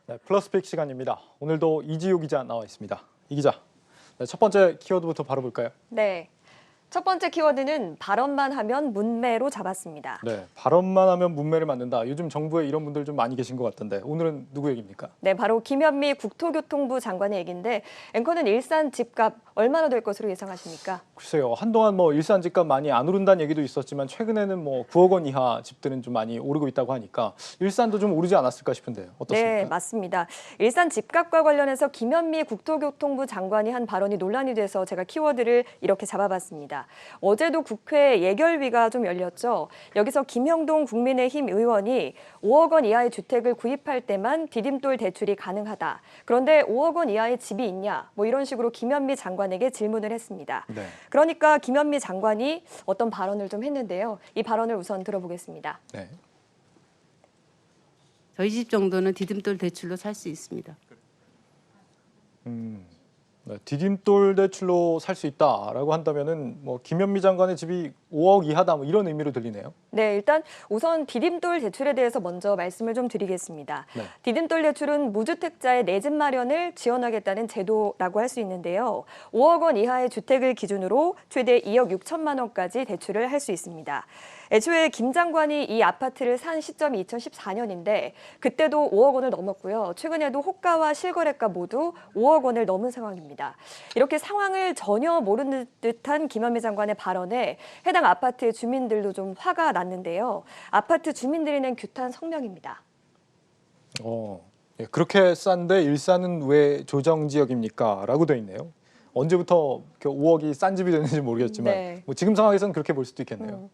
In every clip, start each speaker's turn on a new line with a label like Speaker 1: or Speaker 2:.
Speaker 1: 네, 플러스픽 시간입니다. 오늘도 이지우 기자 나와 있습니다. 이 기자, 네, 첫 번째 키워드부터 바로 볼까요?
Speaker 2: 네. 첫 번째 키워드는 발언만 하면 문매로 잡았습니다.
Speaker 1: 네, 발언만 하면 문매를 맞는다. 요즘 정부에 이런 분들 좀 많이 계신 것 같던데 오늘은 누구 얘기입니까?
Speaker 2: 네, 바로 김현미 국토교통부 장관의 얘기인데 앵커는 일산 집값 얼마나 될 것으로 예상하십니까?
Speaker 1: 글쎄요, 한동안 뭐 일산 집값 많이 안 오른다는 얘기도 있었지만 최근에는 뭐 9억 원 이하 집들은 좀 많이 오르고 있다고 하니까 일산도 좀 오르지 않았을까 싶은데요. 어떻습니까?
Speaker 2: 네, 맞습니다. 일산 집값과 관련해서 김현미 국토교통부 장관이 한 발언이 논란이 돼서 제가 키워드를 이렇게 잡아봤습니다. 어제도 국회 예결위가 좀 열렸죠. 여기서 김형동 국민의힘 의원이 5억 원 이하의 주택을 구입할 때만 디딤돌 대출이 가능하다. 그런데 5억 원 이하의 집이 있냐? 뭐 이런 식으로 김현미 장관에게 질문을 했습니다.
Speaker 1: 네.
Speaker 2: 그러니까 김현미 장관이 어떤 발언을 좀 했는데요. 이 발언을 우선 들어보겠습니다.
Speaker 1: 네.
Speaker 3: 저희 집 정도는 디딤돌 대출로 살 수 있습니다.
Speaker 1: 네, 디딤돌 대출로 살 수 있다라고 한다면은 뭐 김현미 장관의 집이 5억 이하다 뭐 이런 의미로 들리네요.
Speaker 2: 네, 일단 우선 디딤돌 대출에 대해서 먼저 말씀을 좀 드리겠습니다.
Speaker 1: 네.
Speaker 2: 디딤돌 대출은 무주택자의 내 집 마련을 지원하겠다는 제도라고 할 수 있는데요. 5억 원 이하의 주택을 기준으로 최대 2억 6천만 원까지 대출을 할 수 있습니다. 애초에 김 장관이 이 아파트를 산 시점이 2014년인데 그때도 5억 원을 넘었고요. 최근에도 호가와 실거래가 모두 5억 원을 넘은 상황입니다. 이렇게 상황을 전혀 모르는 듯한 김현미 장관의 발언에 해당 아파트의 주민들도 좀 화가 났는데요. 아파트 주민들이 낸 규탄 성명입니다.
Speaker 1: 예, 그렇게 싼데 일산은 왜 조정 지역입니까? 라고 돼 있네요. 언제부터 5억이 싼 집이 됐는지 모르겠지만
Speaker 2: 네.
Speaker 1: 뭐 지금 상황에서는 그렇게 볼 수도 있겠네요.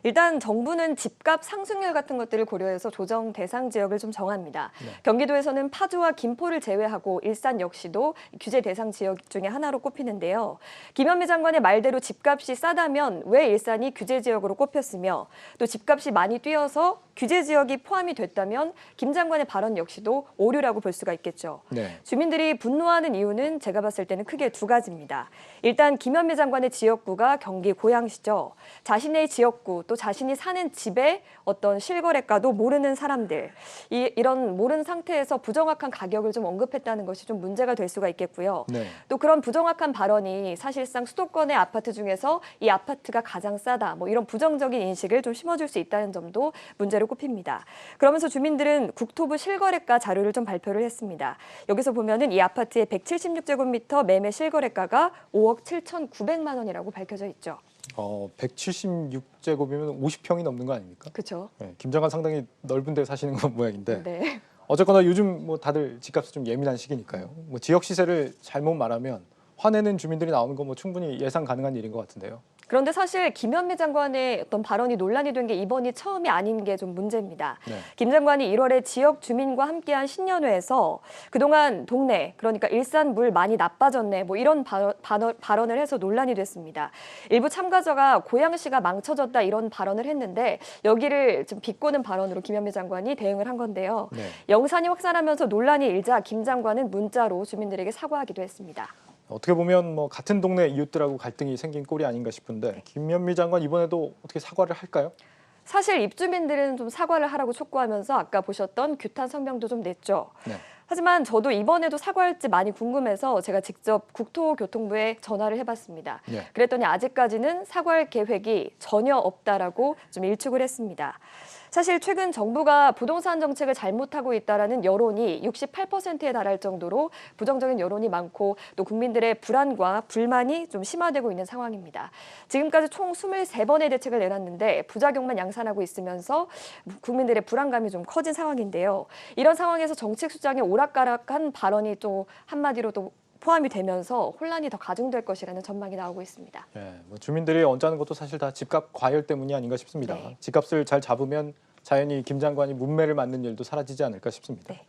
Speaker 2: 일단 정부는 집값 상승률 같은 것들을 고려해서 조정 대상 지역을 좀 정합니다.
Speaker 1: 네.
Speaker 2: 경기도에서는 파주와 김포를 제외하고 일산 역시도 규제 대상 지역 중에 하나로 꼽히는데요. 김현미 장관의 말대로 집값이 싸다면 왜 일산이 규제 지역으로 꼽혔으며 또 집값이 많이 뛰어서 규제 지역이 포함이 됐다면 김 장관의 발언 역시도 오류라고 볼 수가 있겠죠.
Speaker 1: 네.
Speaker 2: 주민들이 분노하는 이유는 제가 봤을 때는 크게 두 가지입니다. 일단 김현미 장관의 지역구가 경기 고양시죠. 자신의 지역구 또 자신이 사는 집의 어떤 실거래가도 모르는 사람들. 이런 모르는 상태에서 부정확한 가격을 좀 언급했다는 것이 좀 문제가 될 수가 있겠고요.
Speaker 1: 네.
Speaker 2: 또 그런 부정확한 발언이 사실상 수도권의 아파트 중에서 이 아파트가 가장 싸다. 뭐 이런 부정적인 인식을 좀 심어줄 수 있다는 점도 문제로 꼽힙니다. 그러면서 주민들은 국토부 실거래가 자료를 좀 발표를 했습니다. 여기서 보면은 이 아파트의 176제곱미터 매매 실거래가가 5억 7,900만 원이라고 밝혀져 있죠.
Speaker 1: 176제곱이면 50평이 넘는 거 아닙니까?
Speaker 2: 그렇죠.
Speaker 1: 네, 김 장관 상당히 넓은 데 사시는 건 모양인데
Speaker 2: 네.
Speaker 1: 어쨌거나 요즘 뭐 다들 집값이 좀 예민한 시기니까요. 뭐 지역 시세를 잘못 말하면 화내는 주민들이 나오는 건 뭐 충분히 예상 가능한 일인 것 같은데요.
Speaker 2: 그런데 사실 김현미 장관의 어떤 발언이 논란이 된 게 이번이 처음이 아닌 게 좀 문제입니다.
Speaker 1: 네.
Speaker 2: 김 장관이 1월에 지역 주민과 함께한 신년회에서 그동안 동네, 그러니까 일산 물 많이 나빠졌네, 뭐 이런 발언을 해서 논란이 됐습니다. 일부 참가자가 고양시가 망쳐졌다 이런 발언을 했는데 여기를 좀 비꼬는 발언으로 김현미 장관이 대응을 한 건데요.
Speaker 1: 네.
Speaker 2: 영산이 확산하면서 논란이 일자 김 장관은 문자로 주민들에게 사과하기도 했습니다.
Speaker 1: 어떻게 보면 뭐 같은 동네 이웃들하고 갈등이 생긴 꼴이 아닌가 싶은데 김현미 장관 이번에도 어떻게 사과를 할까요?
Speaker 2: 사실 입주민들은 좀 사과를 하라고 촉구하면서 아까 보셨던 규탄 성명도 좀 냈죠.
Speaker 1: 네.
Speaker 2: 하지만 저도 이번에도 사과할지 많이 궁금해서 제가 직접 국토교통부에 전화를 해봤습니다.
Speaker 1: 네.
Speaker 2: 그랬더니 아직까지는 사과할 계획이 전혀 없다라고 좀 일축을 했습니다. 사실 최근 정부가 부동산 정책을 잘못하고 있다라는 여론이 68%에 달할 정도로 부정적인 여론이 많고 또 국민들의 불안과 불만이 좀 심화되고 있는 상황입니다. 지금까지 총 23번의 대책을 내놨는데 부작용만 양산하고 있으면서 국민들의 불안감이 좀 커진 상황인데요. 이런 상황에서 정책 수장의 오락가락한 발언이 또 한마디로 또 포함이 되면서 혼란이 더 가중될 것이라는 전망이 나오고 있습니다.
Speaker 1: 예, 뭐 주민들이 언짢은 것도 사실 다 집값 과열 때문이 아닌가 싶습니다.
Speaker 2: 네.
Speaker 1: 집값을 잘 잡으면 자연히 김 장관이 문매를 맞는 일도 사라지지 않을까 싶습니다.
Speaker 2: 네.